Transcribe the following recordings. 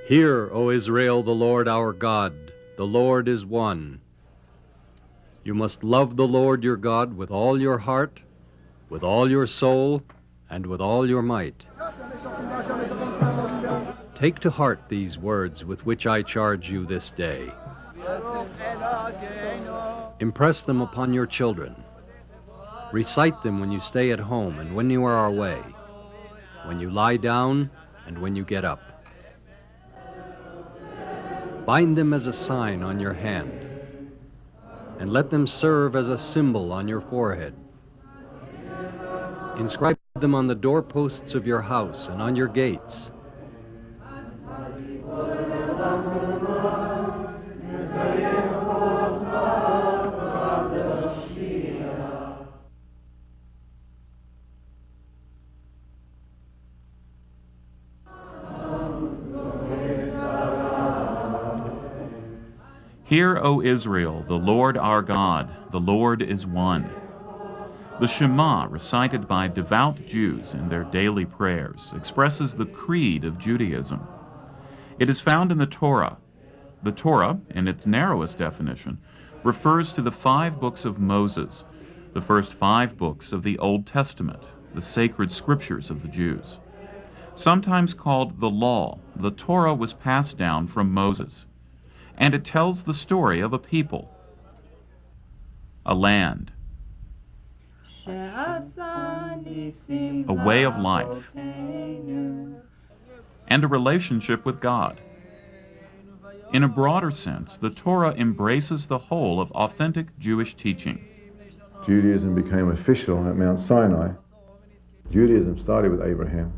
Hear, O Israel, the Lord our God, the Lord is one. You must love the Lord your God with all your heart, with all your soul, and with all your might. Take to heart these words with which I charge you this day. Impress them upon your children. Recite them when you stay at home and when you are away, when you lie down and when you get up. Bind them as a sign on your hand, and let them serve as a symbol on your forehead. Inscribe them on the doorposts of your house and on your gates. Hear, O Israel, the Lord our God, the Lord is one. The Shema, recited by devout Jews in their daily prayers, expresses the creed of Judaism. It is found in the Torah. The Torah, in its narrowest definition, refers to the 5 books of Moses, the first 5 books of the Old Testament, the sacred scriptures of the Jews. Sometimes called the Law, the Torah was passed down from Moses, and it tells the story of a people, a land, a way of life, and a relationship with God. In a broader sense, the Torah embraces the whole of authentic Jewish teaching. Judaism became official at Mount Sinai. Judaism started with Abraham,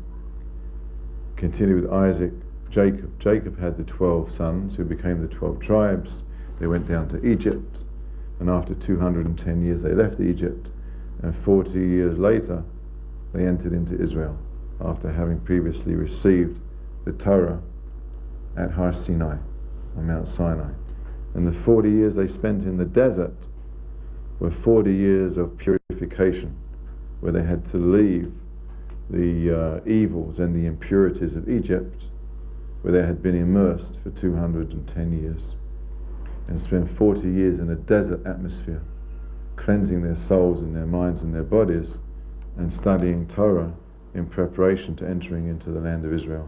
continued with Isaac, Jacob. Jacob had the 12 sons who became the 12 tribes. They went down to Egypt, and after 210 years they left Egypt, and 40 years later they entered into Israel after having previously received the Torah at Har Sinai, on Mount Sinai. And the 40 years they spent in the desert were 40 years of purification, where they had to leave the evils and the impurities of Egypt, where they had been immersed for 210 years, and spent 40 years in a desert atmosphere, cleansing their souls and their minds and their bodies, and studying Torah in preparation to entering into the land of Israel.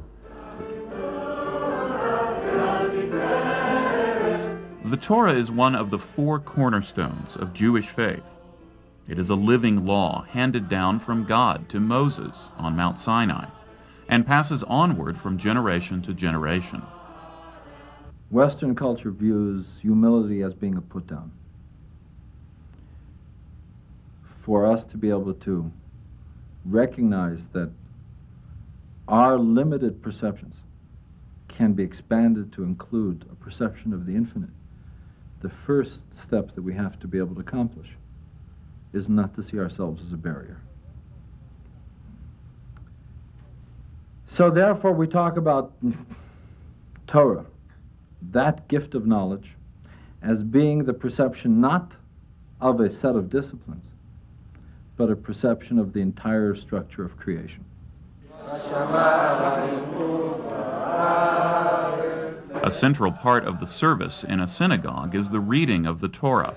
The Torah is one of the 4 cornerstones of Jewish faith. It is a living law handed down from God to Moses on Mount Sinai, and passes onward from generation to generation. Western culture views humility as being a put-down. For us to be able to recognize that our limited perceptions can be expanded to include a perception of the infinite, the first step that we have to be able to accomplish is not to see ourselves as a barrier. So therefore we talk about Torah, that gift of knowledge, as being the perception not of a set of disciplines, but a perception of the entire structure of creation. A central part of the service in a synagogue is the reading of the Torah.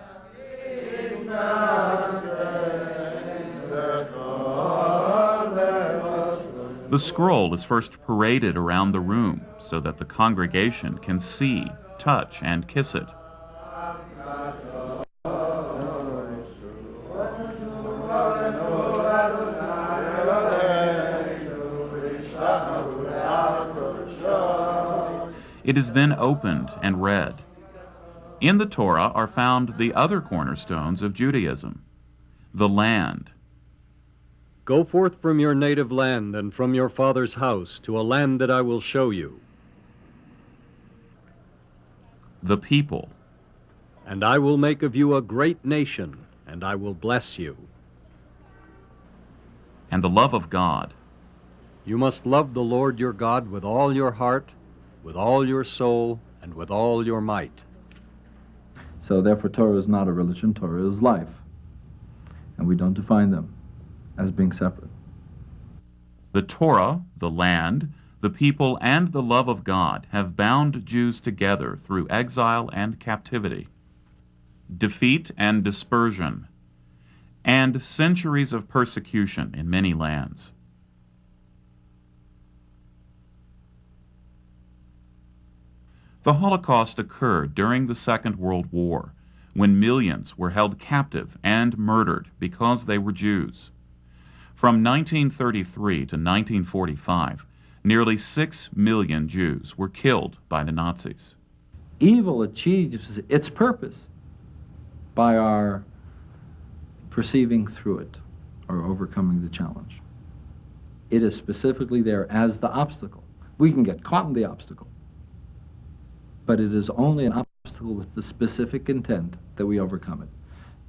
The scroll is first paraded around the room so that the congregation can see, touch, and kiss it. It is then opened and read. In the Torah are found the other cornerstones of Judaism, the land. Go forth from your native land and from your father's house to a land that I will show you. The people. And I will make of you a great nation, and I will bless you. And the love of God. You must love the Lord your God with all your heart, with all your soul, and with all your might. So therefore Torah is not a religion, Torah is life. And we don't define them as being separate. The Torah, the land, the people and the love of God have bound Jews together through exile and captivity, defeat and dispersion, and centuries of persecution in many lands. The Holocaust occurred during the Second World War, when millions were held captive and murdered because they were Jews. From 1933 to 1945, nearly 6 million Jews were killed by the Nazis. Evil achieves its purpose by our perceiving through it or overcoming the challenge. It is specifically there as the obstacle. We can get caught in the obstacle, but it is only an obstacle with the specific intent that we overcome it.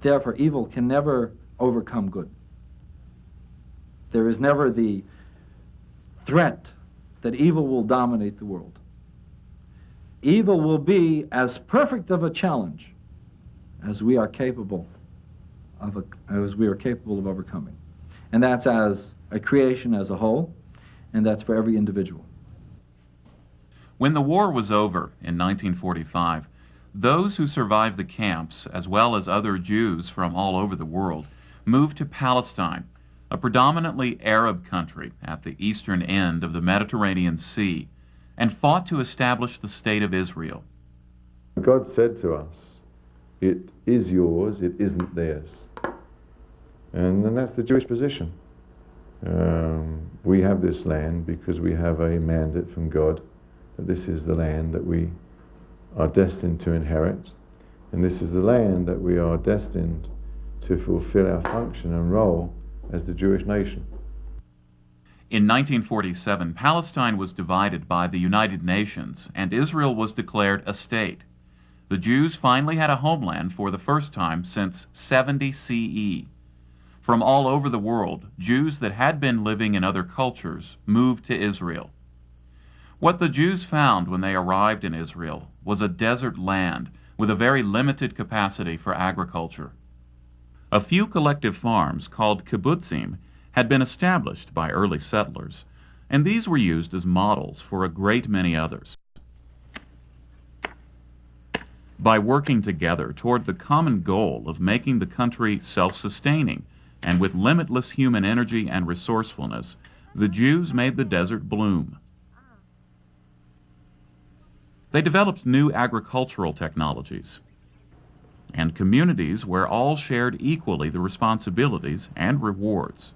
Therefore, evil can never overcome good. There is never the threat that evil will dominate the world. Evil will be as perfect of a challenge as we are capable of overcoming. And that's as a creation as a whole, and that's for every individual. When the war was over in 1945, those who survived the camps, as well as other Jews from all over the world, moved to Palestine, a predominantly Arab country at the eastern end of the Mediterranean Sea, and fought to establish the State of Israel. God said to us, it is yours, it isn't theirs. And then that's the Jewish position. We have this land because we have a mandate from God that this is the land that we are destined to inherit, and this is the land that we are destined to fulfill our function and role as the Jewish nation. In 1947, Palestine was divided by the United Nations, and Israel was declared a state. The Jews finally had a homeland for the first time since 70 CE. From all over the world, Jews that had been living in other cultures moved to Israel. What the Jews found when they arrived in Israel was a desert land with a very limited capacity for agriculture. A few collective farms called kibbutzim had been established by early settlers, and these were used as models for a great many others. By working together toward the common goal of making the country self-sustaining and with limitless human energy and resourcefulness, the Jews made the desert bloom. They developed new agricultural technologies and communities where all shared equally the responsibilities and rewards.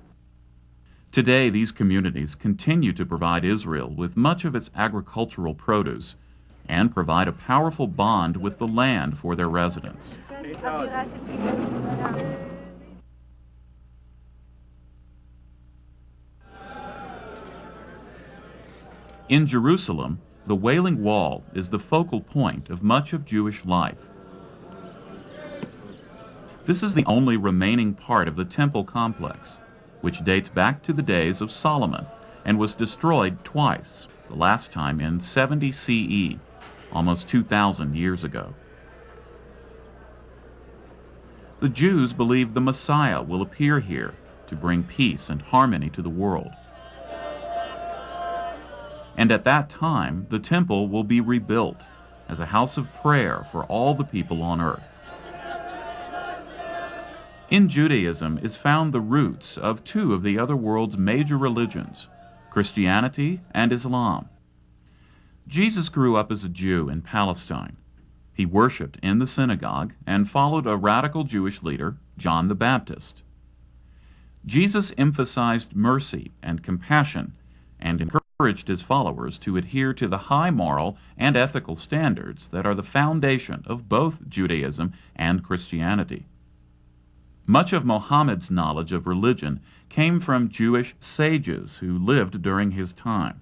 Today, these communities continue to provide Israel with much of its agricultural produce and provide a powerful bond with the land for their residents. In Jerusalem, the Wailing Wall is the focal point of much of Jewish life. This is the only remaining part of the temple complex, which dates back to the days of Solomon and was destroyed twice, the last time in 70 CE, almost 2,000 years ago. The Jews believe the Messiah will appear here to bring peace and harmony to the world. And at that time, the temple will be rebuilt as a house of prayer for all the people on earth. In Judaism is found the roots of two of the other world's major religions, Christianity and Islam. Jesus grew up as a Jew in Palestine. He worshiped in the synagogue and followed a radical Jewish leader, John the Baptist. Jesus emphasized mercy and compassion and encouraged his followers to adhere to the high moral and ethical standards that are the foundation of both Judaism and Christianity. Much of Muhammad's knowledge of religion came from Jewish sages who lived during his time.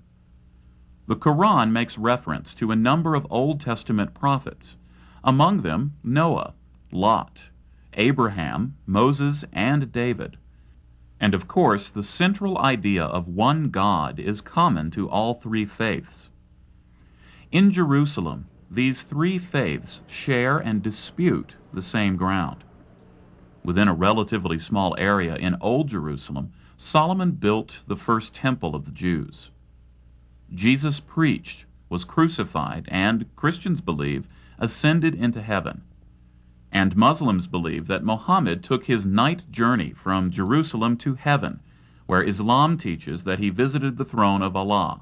The Quran makes reference to a number of Old Testament prophets, among them Noah, Lot, Abraham, Moses, and David. And of course, the central idea of one God is common to all three faiths. In Jerusalem, these three faiths share and dispute the same ground. Within a relatively small area in Old Jerusalem, Solomon built the first temple of the Jews. Jesus preached, was crucified, and, Christians believe, ascended into heaven. And Muslims believe that Muhammad took his night journey from Jerusalem to heaven, where Islam teaches that he visited the throne of Allah.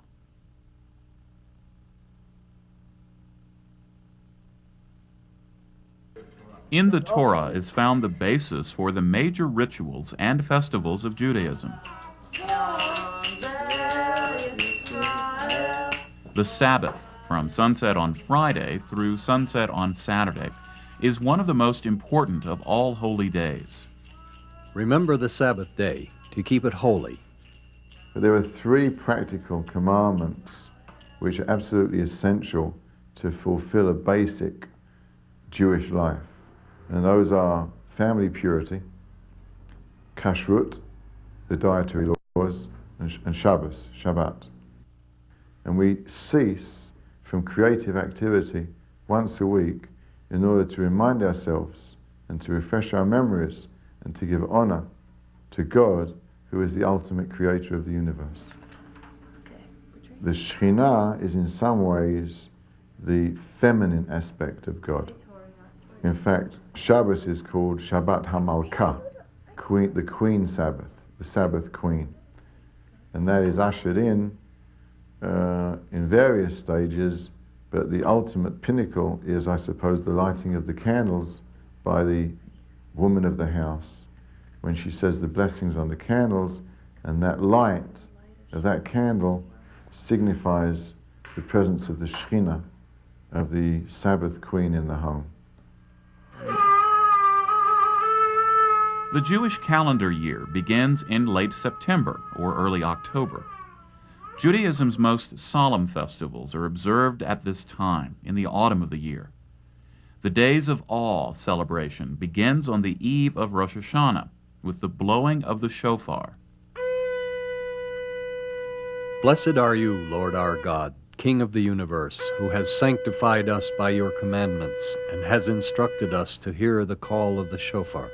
In the Torah is found the basis for the major rituals and festivals of Judaism. The Sabbath, from sunset on Friday through sunset on Saturday, is one of the most important of all holy days. Remember the Sabbath day to keep it holy. But there are three practical commandments which are absolutely essential to fulfill a basic Jewish life. And those are family purity, kashrut, the dietary laws, and Shabbos, Shabbat. And we cease from creative activity once a week in order to remind ourselves and to refresh our memories and to give honor to God, who is the ultimate creator of the universe. The Shekhinah is in some ways the feminine aspect of God. In fact, Shabbos is called Shabbat HaMalkah, the Queen Sabbath, the Sabbath Queen. And that is ushered in various stages, but the ultimate pinnacle is, I suppose, the lighting of the candles by the woman of the house, when she says the blessings on the candles, and that light of that candle signifies the presence of the Shekhinah, of the Sabbath Queen in the home. The Jewish calendar year begins in late September or early October. Judaism's most solemn festivals are observed at this time, in the autumn of the year. The Days of Awe celebration begins on the eve of Rosh Hashanah with the blowing of the shofar. Blessed are you, Lord our God, King of the universe, who has sanctified us by your commandments and has instructed us to hear the call of the shofar.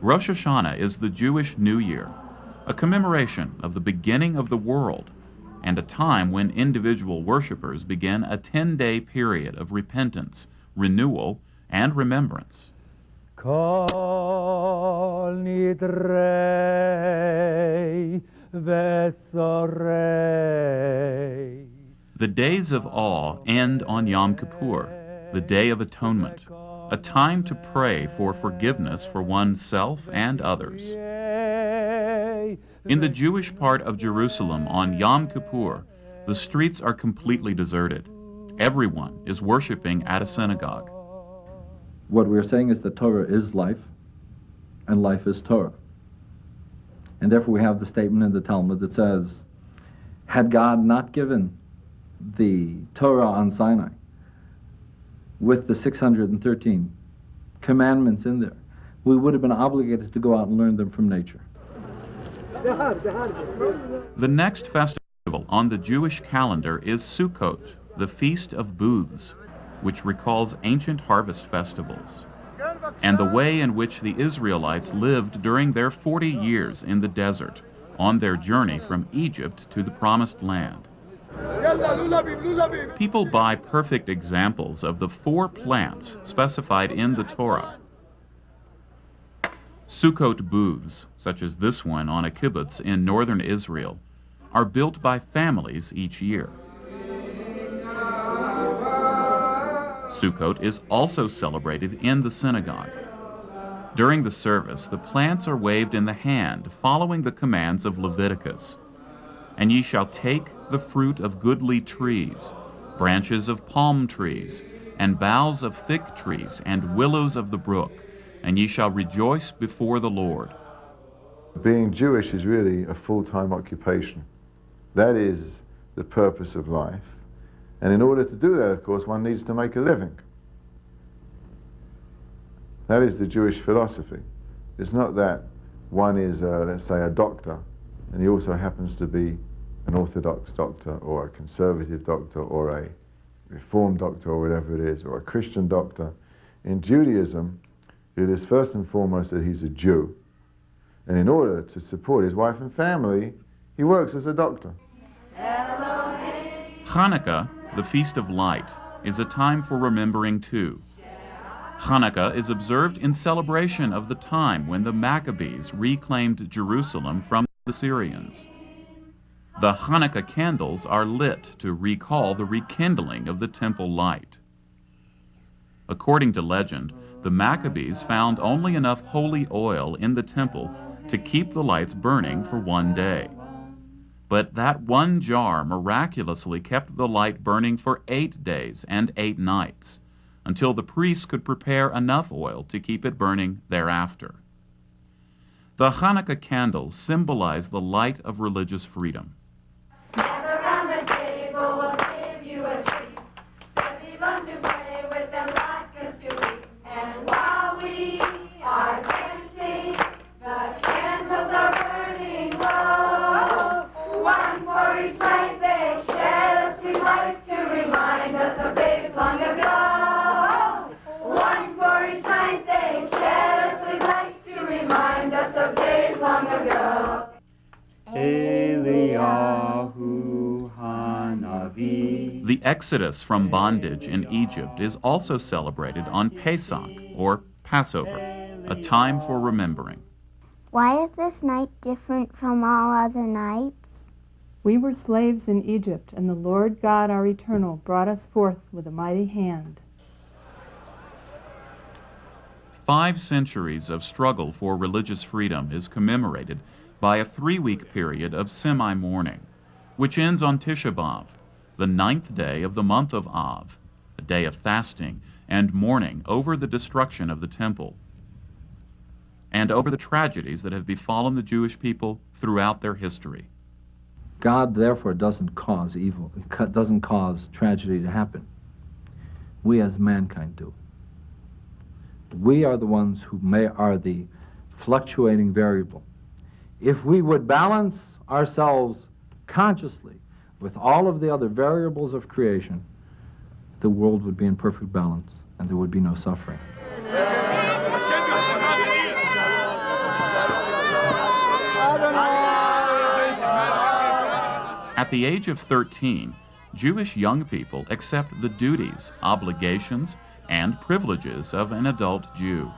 Rosh Hashanah is the Jewish New Year, a commemoration of the beginning of the world, and a time when individual worshipers begin a 10-day period of repentance, renewal, and remembrance. Kol nidrei vesorei. The Days of Awe end on Yom Kippur, the Day of Atonement, a time to pray for forgiveness for oneself and others. In the Jewish part of Jerusalem on Yom Kippur, the streets are completely deserted. Everyone is worshiping at a synagogue. What we're saying is that Torah is life, and life is Torah. And therefore we have the statement in the Talmud that says, had God not given the Torah on Sinai with the 613 commandments in there, we would have been obligated to go out and learn them from nature. The next festival on the Jewish calendar is Sukkot, the Feast of Booths, which recalls ancient harvest festivals, and the way in which the Israelites lived during their 40 years in the desert on their journey from Egypt to the Promised Land. People buy perfect examples of the 4 plants specified in the Torah. Sukkot booths, such as this one on a kibbutz in northern Israel, are built by families each year. Sukkot is also celebrated in the synagogue. During the service, the plants are waved in the hand, following the commands of Leviticus. And ye shall take the fruit of goodly trees, branches of palm trees, and boughs of thick trees, and willows of the brook, and ye shall rejoice before the Lord. Being Jewish is really a full-time occupation. That is the purpose of life. And in order to do that, of course, one needs to make a living. That is the Jewish philosophy. It's not that one is, let's say, a doctor, and he also happens to be an Orthodox doctor, or a conservative doctor, or a Reformed doctor, or whatever it is, or a Christian doctor. In Judaism, it is first and foremost that he's a Jew. And in order to support his wife and family, He works as a doctor. Hanukkah, the Feast of Light, is a time for remembering too. Hanukkah is observed in celebration of the time when the Maccabees reclaimed Jerusalem from the Syrians. The Hanukkah candles are lit to recall the rekindling of the temple light. According to legend, the Maccabees found only enough holy oil in the temple to keep the lights burning for one day. But that one jar miraculously kept the light burning for 8 days and 8 nights, until the priests could prepare enough oil to keep it burning thereafter. The Hanukkah candles symbolize the light of religious freedom. Gather round the table, we'll give you a treat. Everyone to play with and latkes to eat. And while we are dancing, the candles are burning low. One for each light they shed a sweet light to remind us of days long ago. One for each light they shed a sweet light to remind us of days long ago. The exodus from bondage in Egypt is also celebrated on Pesach, or Passover, a time for remembering. Why is this night different from all other nights? We were slaves in Egypt, and the Lord God our Eternal brought us forth with a mighty hand. 5 centuries of struggle for religious freedom is commemorated by a 3-week period of semi-mourning, which ends on Tisha B'Av, the 9th day of the month of Av, a day of fasting and mourning over the destruction of the temple and over the tragedies that have befallen the Jewish people throughout their history. God, therefore, doesn't cause evil, doesn't cause tragedy to happen. We as mankind do. We are the ones who are the fluctuating variable. If we would balance ourselves consciously with all of the other variables of creation, the world would be in perfect balance and there would be no suffering. At the age of 13, Jewish young people accept the duties, obligations, and privileges of an adult Jew.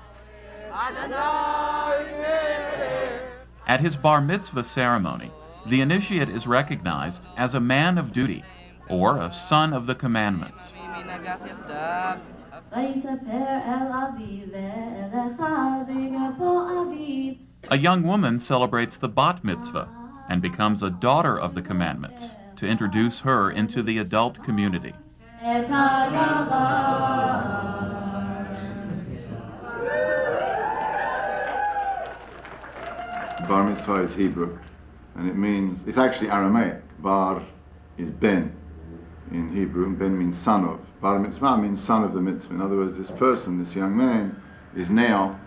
At his bar mitzvah ceremony, the initiate is recognized as a man of duty, or a son of the commandments. A young woman celebrates the bat mitzvah and becomes a daughter of the commandments to introduce her into the adult community. Bar mitzvah is Hebrew, and it means, it's actually Aramaic. Bar is Ben in Hebrew, and Ben means son of. Bar mitzvah means son of the mitzvah. In other words, this person, this young man, is now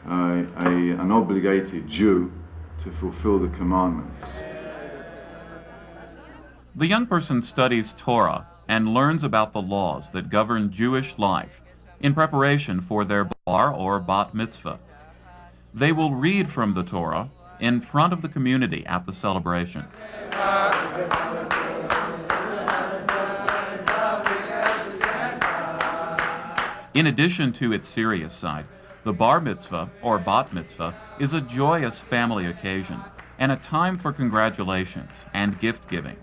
an obligated Jew to fulfill the commandments. The young person studies Torah and learns about the laws that govern Jewish life in preparation for their bar or bat mitzvah. They will read from the Torah in front of the community at the celebration. In addition to its serious side, the bar mitzvah or bat mitzvah is a joyous family occasion and a time for congratulations and gift giving.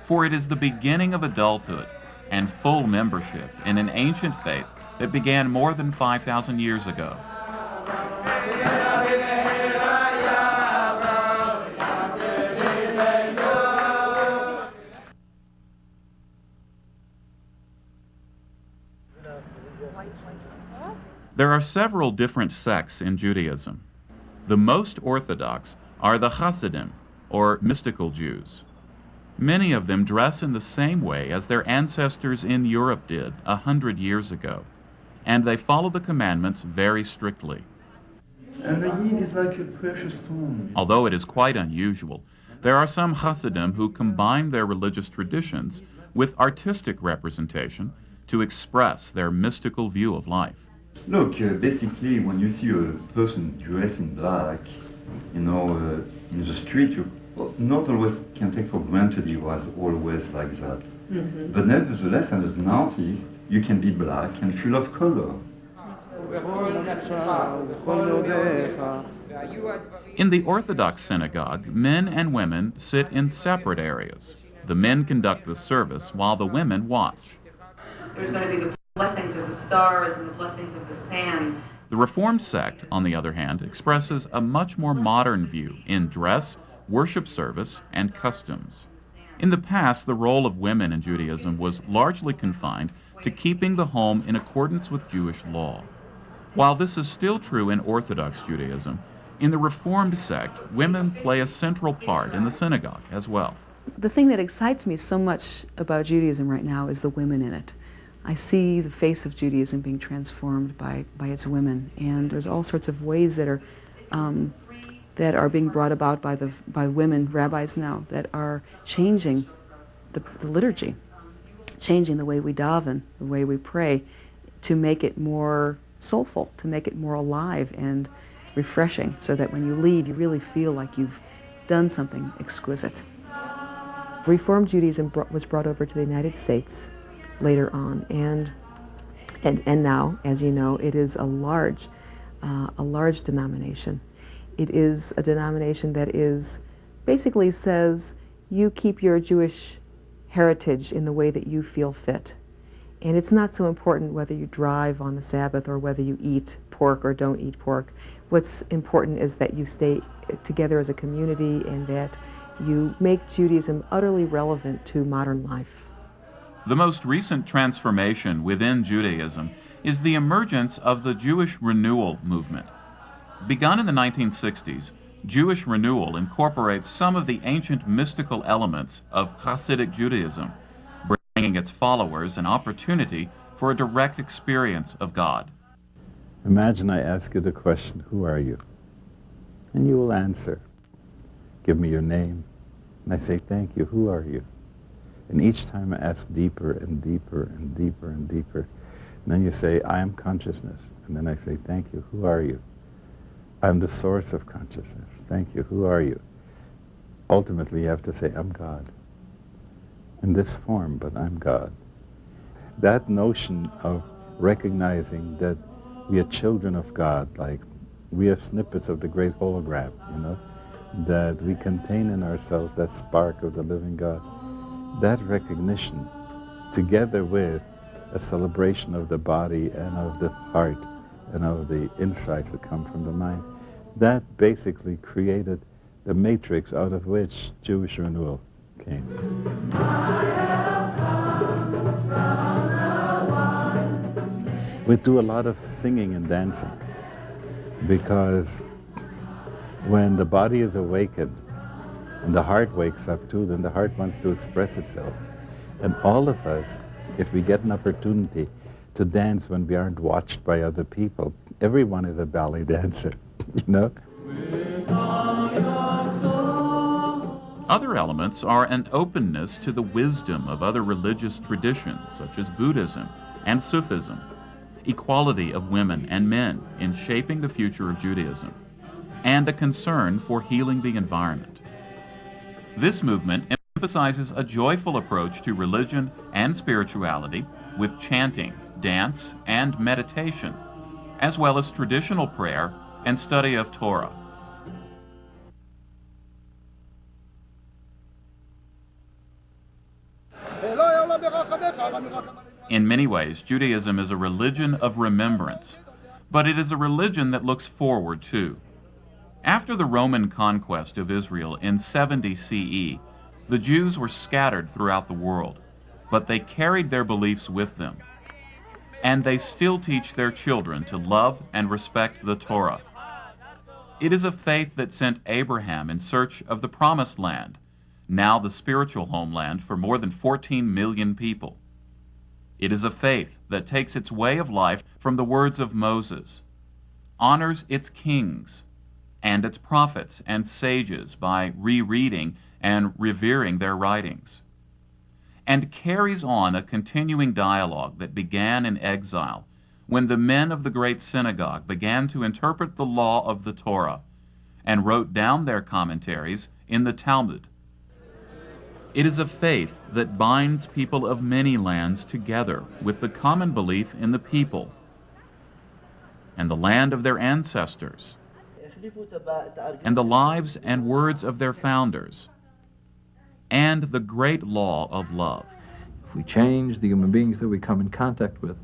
For it is the beginning of adulthood and full membership in an ancient faith that began more than 5,000 years ago. There are several different sects in Judaism. The most orthodox are the Hasidim, or mystical Jews. Many of them dress in the same way as their ancestors in Europe did 100 years ago, and they follow the commandments very strictly. And the Yid is like a precious stone. Although it is quite unusual, there are some Hasidim who combine their religious traditions with artistic representation to express their mystical view of life. Look, basically, when you see a person dressed in black, in the street, Well, not always can take for granted he was always like that. But nevertheless, as an artist, you can be black and full of color. In the Orthodox synagogue, men and women sit in separate areas. The men conduct the service while the women watch. There's going to be the blessings of the stars and the blessings of the sand. The Reformed sect, on the other hand, expresses a much more modern view in dress, worship service, and customs. In the past, the role of women in Judaism was largely confined to keeping the home in accordance with Jewish law. While this is still true in Orthodox Judaism, in the Reformed sect, women play a central part in the synagogue as well. The thing that excites me so much about Judaism right now is the women in it. I see the face of Judaism being transformed by its women, and there's all sorts of ways that are being brought about by women rabbis now that are changing the liturgy, changing the way we daven, the way we pray, to make it more soulful, to make it more alive and refreshing, so that when you leave, you really feel like you've done something exquisite. Reformed Judaism was brought over to the United States later on, and now, as you know, it is a large denomination. It is a denomination that basically says you keep your Jewish heritage in the way that you feel fit. And it's not so important whether you drive on the Sabbath or whether you eat pork or don't eat pork. What's important is that you stay together as a community and that you make Judaism utterly relevant to modern life. The most recent transformation within Judaism is the emergence of the Jewish renewal movement. Begun in the 1960s, Jewish renewal incorporates some of the ancient mystical elements of Hasidic Judaism, bringing its followers an opportunity for a direct experience of God. Imagine I ask you the question, who are you? And you will answer. Give me your name. And I say, thank you, who are you? And each time I ask deeper and deeper and deeper and deeper. And then you say, I am consciousness. And then I say, thank you, who are you? I'm the source of consciousness. Thank you, who are you? Ultimately, you have to say, I'm God. In this form, but I'm God. That notion of recognizing that we are children of God, like we are snippets of the great hologram, you know, that we contain in ourselves that spark of the living God. That recognition, together with a celebration of the body and of the heart and of the insights that come from the mind, that basically created the matrix out of which Jewish renewal came. We do a lot of singing and dancing because when the body is awakened and the heart wakes up too, then the heart wants to express itself. And all of us, if we get an opportunity to dance when we aren't watched by other people, everyone is a ballet dancer, you know? Other elements are an openness to the wisdom of other religious traditions, such as Buddhism and Sufism, equality of women and men in shaping the future of Judaism, and a concern for healing the environment. This movement emphasizes a joyful approach to religion and spirituality with chanting, dance, and meditation, as well as traditional prayer and study of Torah. In many ways, Judaism is a religion of remembrance, but it is a religion that looks forward too. After the Roman conquest of Israel in 70 CE, the Jews were scattered throughout the world, but they carried their beliefs with them. And they still teach their children to love and respect the Torah. It is a faith that sent Abraham in search of the Promised Land, now the spiritual homeland for more than 14 million people. It is a faith that takes its way of life from the words of Moses, honors its kings and its prophets and sages by rereading and revering their writings, and carries on a continuing dialogue that began in exile when the men of the great synagogue began to interpret the law of the Torah and wrote down their commentaries in the Talmud. It is a faith that binds people of many lands together with the common belief in the people and the land of their ancestors and the lives and words of their founders and the great law of love. If we change the human beings that we come in contact with,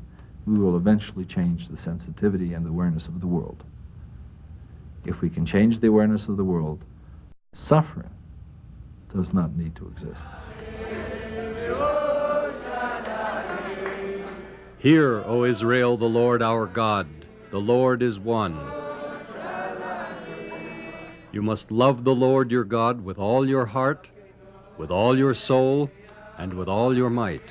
we will eventually change the sensitivity and the awareness of the world. If we can change the awareness of the world, suffering does not need to exist. Hear, O Israel, the Lord our God, the Lord is one. You must love the Lord your God with all your heart, with all your soul, and with all your might.